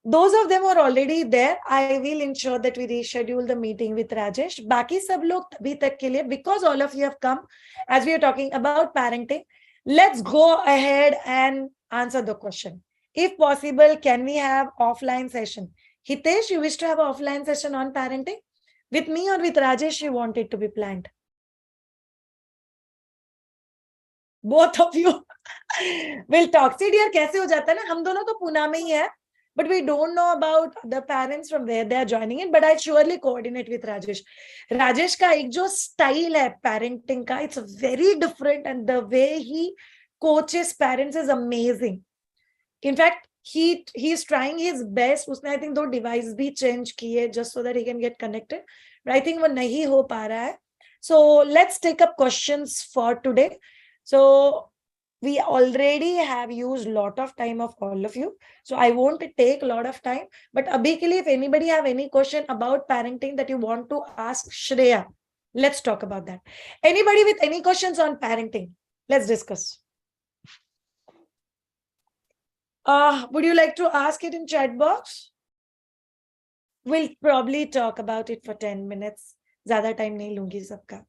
Those of them are already there. I will ensure that we reschedule the meeting with Rajesh. बाकी सब लोग अभी तक के लिए, because all of you have come, as we are talking about parenting, let's go ahead and answer the question. If possible, can we have offline session? Hitesh, you wish to have an offline session on parenting with me or with Rajesh? You want it to be planned? Both of you will talk. See dear, कैसे हो जाता है ना, हम दोनों तो पुणे में ही है, but we don't know about the parents from where they are joining in, but I surely coordinate with Rajesh. Rajesh का एक जो style है parenting का, it's very different, and the way he coaches parents is amazing. In fact, he's trying his best. उसने I think 2 device भी change किए just so that he can get connected, but I think वो नहीं हो पा रहा है. So let's take up questions for today. So we already have used lot of time of all of you, so I won't take a lot of time, but abhi ke liye, if anybody have any question about parenting that you want to ask Shreya, let's talk about that. Anybody with any questions on parenting? Let's discuss. Would you like to ask it in chat box? We'll probably talk about it for 10 minutes. zyada time nahi lungi sabka.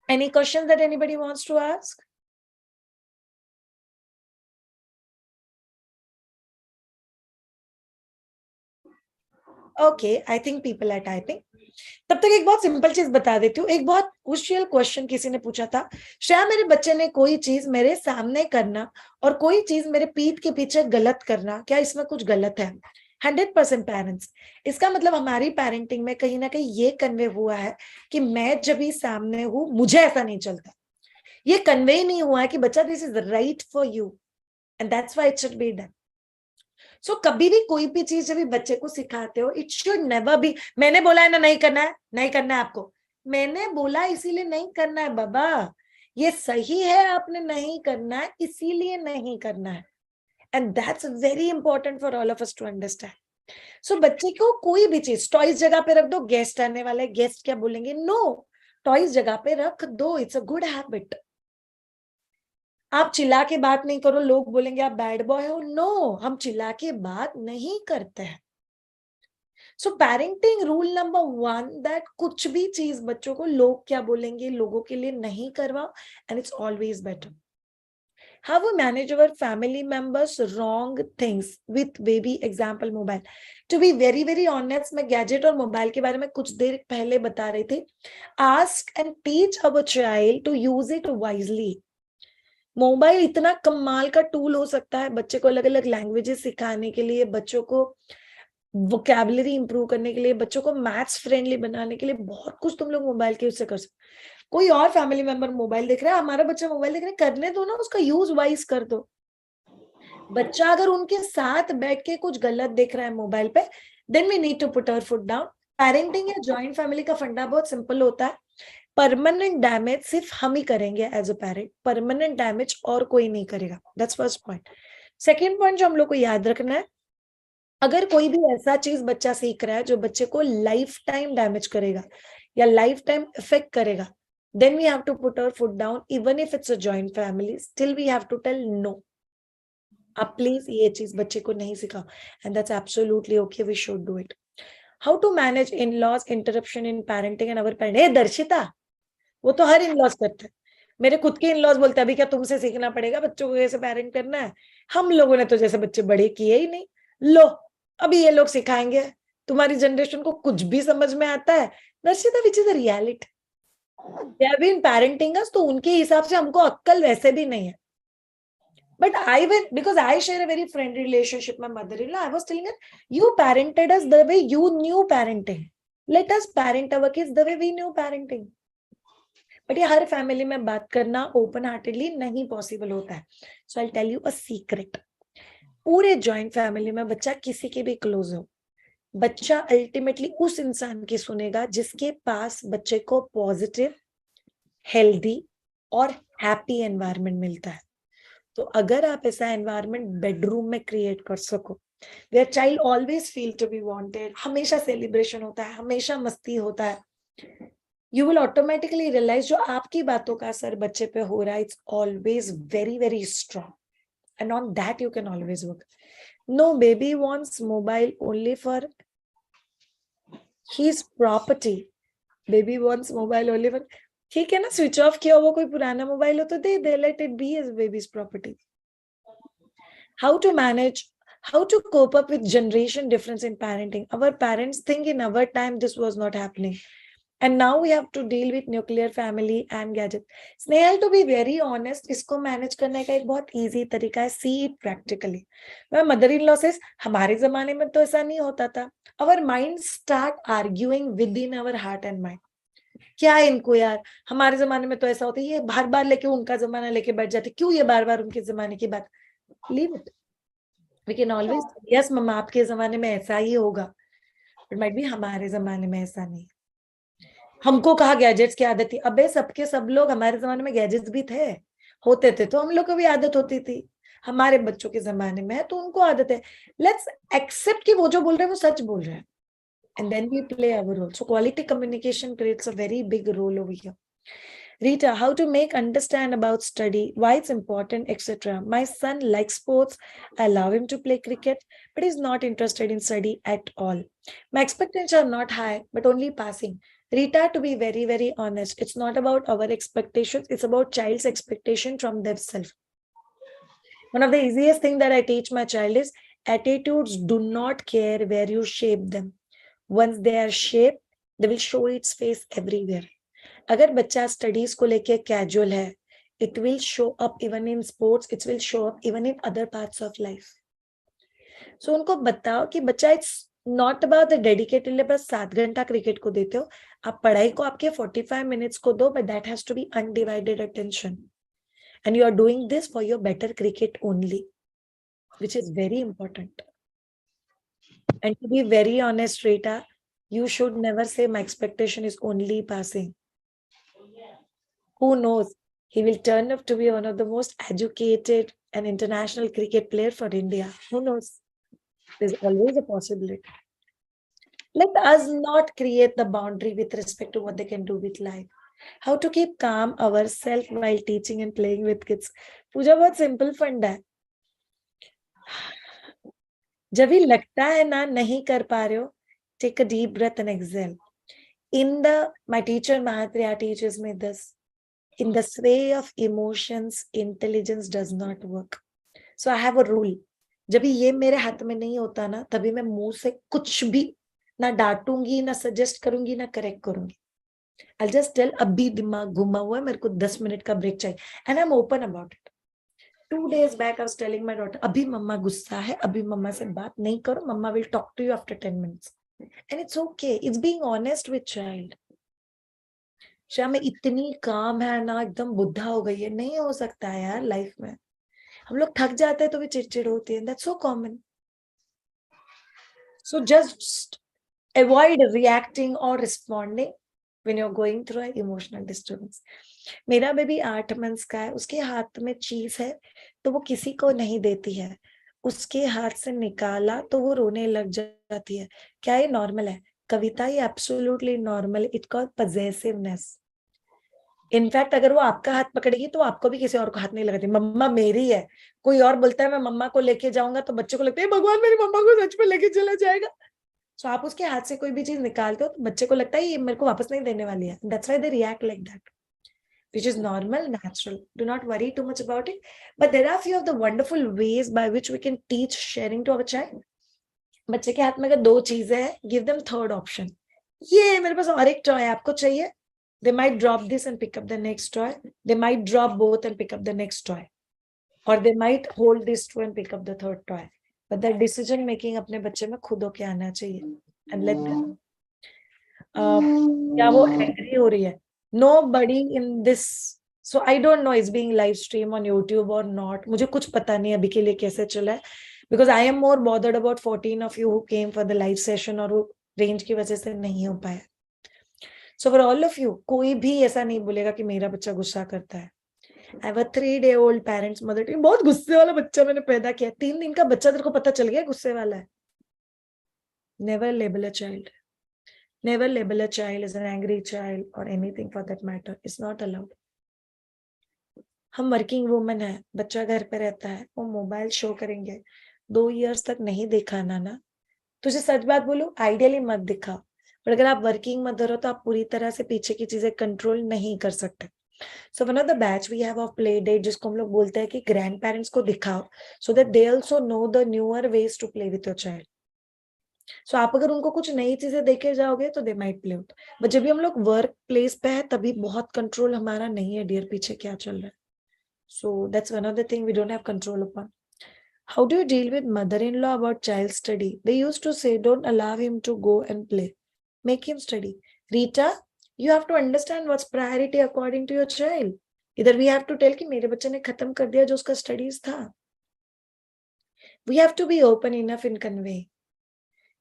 Any questions that anybody wants to ask? Okay, I think people are typing. तब तक एक बहुत simple चीज बता देती हूँ. एक बहुत क्रूशियल क्वेश्चन किसी ने पूछा था, श्रेया मेरे बच्चे ने कोई चीज मेरे सामने करना और कोई चीज मेरे पीठ के पीछे गलत करना, क्या इसमें कुछ गलत है? 100% पेरेंट्स. इसका मतलब हमारी पेरेंटिंग में कहीं ना कहीं ये कन्वे हुआ है कि मैं जब भी सामने हूं मुझे ऐसा नहीं चलता. ये कन्वे नहीं हुआ है कि बच्चा this is right for you and that's why it should be done. So कभी भी कोई भी चीज जब बच्चे को सिखाते हो, इट शुड नेवर बी मैंने बोला है ना नहीं करना है, नहीं करना है आपको, मैंने बोला इसीलिए नहीं करना है बाबा, ये सही है, आपने नहीं करना है इसीलिए नहीं करना है. And that's very important for all of us to understand. So बच्चे को कोई भी चीज टॉयज जगह पे रख दो, गेस्ट आने वाले, गेस्ट क्या बोलेंगे, नो, टॉयज जगह पे रख दो, इट्स अ गुड हैबिट. आप चिल्ला के बात नहीं करो, लोग बोलेंगे आप बैड बॉय हो. नो, हम चिल्ला के बात नहीं करते हैं. सो पेरेंटिंग रूल नंबर 1, दैट कुछ भी चीज बच्चों को लोग क्या बोलेंगे, लोगों के लिए नहीं करवाओ, and it's always better. How we manage our family members wrong things with baby example mobile. To be very very honest, मैं गैजेट और मोबाइल के बारे में कुछ देर पहले बता रही थी. Ask and teach our child to use it wisely. Mobile इतना कमाल का टूल हो सकता है बच्चे को अलग अलग लैंग्वेजेस सिखाने के लिए, बच्चों को वोकैबुलरी इंप्रूव करने के लिए, बच्चों को मैथ्स फ्रेंडली बनाने के लिए, बहुत कुछ तुम लोग मोबाइल के उससे कर सकते. कोई और फैमिली मेंबर मोबाइल देख रहा है, हमारा बच्चा मोबाइल देख रहा है, करने दो ना, उसका यूज वाइज कर दो. बच्चा अगर उनके साथ बैठ के कुछ गलत देख रहा है मोबाइल पे, then we need to put our foot down. Parenting या जॉइंट फैमिली का फंडा बहुत सिंपल होता है. परमानेंट डैमेज सिर्फ हम ही करेंगे as a parent, permanent damage और कोई नहीं करेगा. That's first point. Second point जो हम लोग को याद रखना है, अगर कोई भी ऐसा चीज बच्चा सीख रहा है जो बच्चे को लाइफ टाइम डैमेज करेगा या लाइफ टाइम इफेक्ट करेगा, then we have to put our foot down. Even if it's a joint family, still we have to tell no. आप प्लीज ये चीज बच्चे को नहीं सिखाओ, and that's absolutely okay, we should do it. How to manage in-laws interruption in parenting and our parent. ए दर्शिता, वो तो हर in-laws करते हैं. मेरे खुद के इन-लॉज बोलते हैं अभी क्या तुमसे सीखना पड़ेगा बच्चों को कैसे पेरेंट करना है, हम लोगों ने तो जैसे बच्चे बड़े किए ही नहीं, लो अभी ये लोग सिखाएंगे, तुम्हारी जनरेशन को कुछ भी समझ में आता है. Darshita, which is the reality. They have been parenting us, तो उनके हिसाब से हमको अक्कल वैसे भी नहीं है. But I will, because I share a very friendly relationship with my mother-in-law, I was telling her, you parented us the way you knew parenting. Let us parent our kids the way we knew parenting. But ये हर family में बात करना open heartedly नहीं possible होता है. So I tell you a secret. पूरे joint family में बच्चा किसी के भी क्लोज हो, बच्चा अल्टीमेटली उस इंसान की सुनेगा जिसके पास बच्चे को पॉजिटिव, हेल्दी और हैप्पी एनवायरनमेंट मिलता है. तो अगर आप ऐसा एनवायरनमेंट बेडरूम में क्रिएट कर सको, where child always feel to be wanted, हमेशा सेलिब्रेशन होता है, हमेशा मस्ती होता है, You will automatically realize जो आपकी बातों का असर बच्चे पे हो रहा है, it's always very very strong, and on that you can always work. No baby wants mobile only for his property. Baby wants mobile only for, ठीक है ना, स्विच ऑफ किया हुआ कोई पुराना मोबाइल हो तो दे दे, let it be his baby's property. How to manage, how to cope up with generation difference in parenting. Our parents think in our time this was not happening, and now we have to deal with nuclear family and gadget. Snehal, to be very honest, इसको manage करने का एक बहुत easy तरीका है, see it practically. My mother-in-law says हमारे जमाने में तो ऐसा नहीं होता था. Our minds start arguing within our heart and mind. क्या है इनको यार, हमारे जमाने में तो ऐसा होता है, ये बार बार लेके उनका जमाना लेके बैठ जाते, क्यों ये बार बार उनके जमाने की बात. Leave it. We can always say, yes मम्मा आपके जमाने में ऐसा ही होगा, but might be हमारे जमाने में ऐसा नहीं. हमको कहा गैजेट्स की आदत थी, अबे सबके सब लोग, हमारे जमाने में गैजेट्स भी थे, होते थे तो हम लोग को भी आदत होती थी, हमारे बच्चों के जमाने में है तो उनको आदत है. लेट्स एक्सेप्ट कि वो जो बोल रहे हैं वो सच बोल रहे हैं, and then we play our role. So quality communication creates a very big role over here. Rita, how to make understand about study, why it's important, etc. My son likes sports. I allow him to play cricket, but he's not interested in study at all. My expectations are not high, but only passing. Rita, to be very, very honest, it's not about our expectations. It's about child's expectation from themselves. One of the easiest things that I teach my child is attitudes do not care where you shape them. Once they are shaped, they will show its face everywhere. अगर बच्चा studies को लेके casual है, it will show up even in sports, it will show up even in other parts of life. So उनको बताओ कि बच्चा, it's not about the dedicated, बस 7 घंटा क्रिकेट को देते हो, आप पढ़ाई को आपके 45 minutes को दो, but that has to be undivided attention. And you are doing this for your better cricket only, which is very important. And to be very honest, Rita, you should never say my expectation is only passing. Who knows? He will turn up to be one of the most educated and international cricket player for India. Who knows? There's always a possibility. Let us not create the boundary with respect to what they can do with life. How to keep calm ourselves while teaching and playing with kids. पूजा बहुत simple fund है. जब भी लगता है ना नहीं कर पा रहे हो, take a deep breath and exhale. My teacher Mahapriya teaches me this. In the sway of emotions, intelligence does not work. So I have a rule. जब भी ये मेरे हाथ में नहीं होता ना, तभी मैं मुंह से कुछ भी ना डांटूंगी, ना सजेस्ट करूंगी, ना करेक्ट करूंगी. I'll just tell अभी दिमाग घुमा हुआ है, मेरे को 10 मिनट का ब्रेक चाहिए, and I'm open about it. 2 days back I was telling my daughter, अभी मम्मा गुस्सा है, अभी मम्मा से बात नहीं करो, मम्मा will talk to you after 10 minutes. And it's okay. It's being honest with child. Shyam में इतनी काम है ना, एकदम बुद्धा हो गई है, नहीं हो सकता है यार लाइफ में. हम लोग थक जाते हैं तो भी चिड़चिड़ होती है. That's so common. So just avoid reacting or responding when you're going through an emotional disturbance. मेरा बेबी 8 months का है, उसके हाथ में चीज है तो वो किसी को नहीं देती है, उसके हाथ से निकाला तो वो रोने लग जाती है. क्या ये नॉर्मल है? कविता, ये absolutely normal. It called possessiveness. In fact अगर वो आपका हाथ पकड़ेगी तो आपको भी किसी और को हाथ नहीं लगाती. मम्मा मेरी है, कोई और बोलता है मैं मम्मा को लेके जाऊंगा तो बच्चे को लगता है भगवान मेरी मम्मा को सच में लेके चला जाएगा. सो आप उसके हाथ से कोई भी चीज निकालते हो तो बच्चे को लगता है ये मेरे को वापस नहीं देने वाली है. That's why they react like that, which is normal, natural. Do not worry too much about it. But there are few of the wonderful ways by which we can teach sharing to our child. बच्चे के हाथ में अगर 2 चीजें हैं, give them third option. ये मेरे पास और एक टॉय है, आपको चाहिए? They might drop this and pick up the next toy. They might drop both and pick up the next toy. Or they might hold this two and pick up the third toy. But the decision making अपने बच्चे में खुद होके आना चाहिए. And let them. क्या वो angry हो रही है? Nobody in this. So I don't know it's being live stream on YouTube or not. मुझे कुछ पता नहीं अभी के लिए कैसे चला है. Because I am more bothered about 14 of you who came for the live session और वो range की वजह से नहीं हो पाया. So for all of you, कोई भी ऐसा नहीं बोलेगा कि मेरा बच्चा गुस्सा करता है. I have a 3-day-old parents mother. बहुत गुस्से वाला बच्चा मैंने पैदा किया. 3 दिन का बच्चा तेरे को पता चल गया गुस्से वाला है. Never label a child. Never label a child as an angry child or anything for that matter. It's not allowed. हम वर्किंग वुमन है, बच्चा घर पे रहता है, वो मोबाइल शो करेंगे, 2 इयर्स तक नहीं देखा ना, तुझे सच बात बोलूं, आइडियली मत दिखा, पर अगर आप वर्किंग मदर हो तो आप पूरी तरह से पीछे की चीजें कंट्रोल नहीं कर सकते. So one of the batch we have of play date, जिसको हम लोग बोलते हैं कि ग्रैंड पेरेंट्स को दिखाओ, so that they also know the newer ways to play with your child. So आप अगर उनको कुछ नई चीजें देखे जाओगे तो they might play with, but जब भी हम लोग वर्क प्लेस पे है तभी बहुत कंट्रोल हमारा नहीं है डियर, पीछे क्या चल रहा है. So that's one of the thing we don't have control upon. How do you deal with mother-in-law about child study? They used to say, don't allow him to go and play. Make him study. Rita, you have to understand what's priority according to your child. Either we have to tell कि मेरे बच्चे ने खत्म कर दिया जो उसका studies था. We have to be open enough in convey.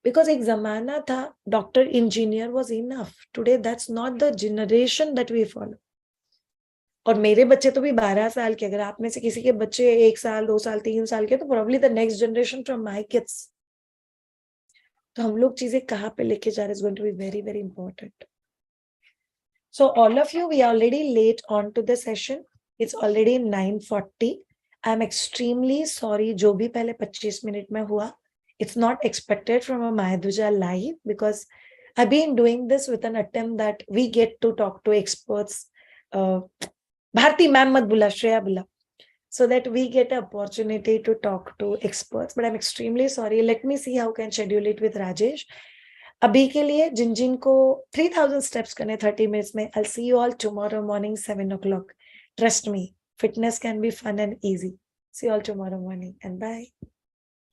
Because एक जमाना था, doctor, engineer was enough. Today that's not the generation that we follow. और मेरे बच्चे तो भी 12 साल के, अगर आप में से किसी के बच्चे 1 साल 2 साल 3 साल के, तो probably the next generation from my kids. तो हम लोग चीजें कहाँ पे लेके जा रहे हैं is going to be very very important. So all of you, we are already late on to the session. It's already 9:40. I am extremely sorry जो भी पहले 25 मिनट में हुआ. It's not expected from a मायादुजा live, because I been doing this with an attempt that we get to talk to experts. Bharti ma'am mat bula, Shreya bula, so that we get an opportunity to talk to experts. But I'm extremely sorry. Let me see how can schedule it with Rajesh. अभी के लिए जिन को 3000 steps करने 30 minutes में, I'll see you all tomorrow morning 7 o'clock. Trust me, fitness can be fun and easy. See you all tomorrow morning and bye.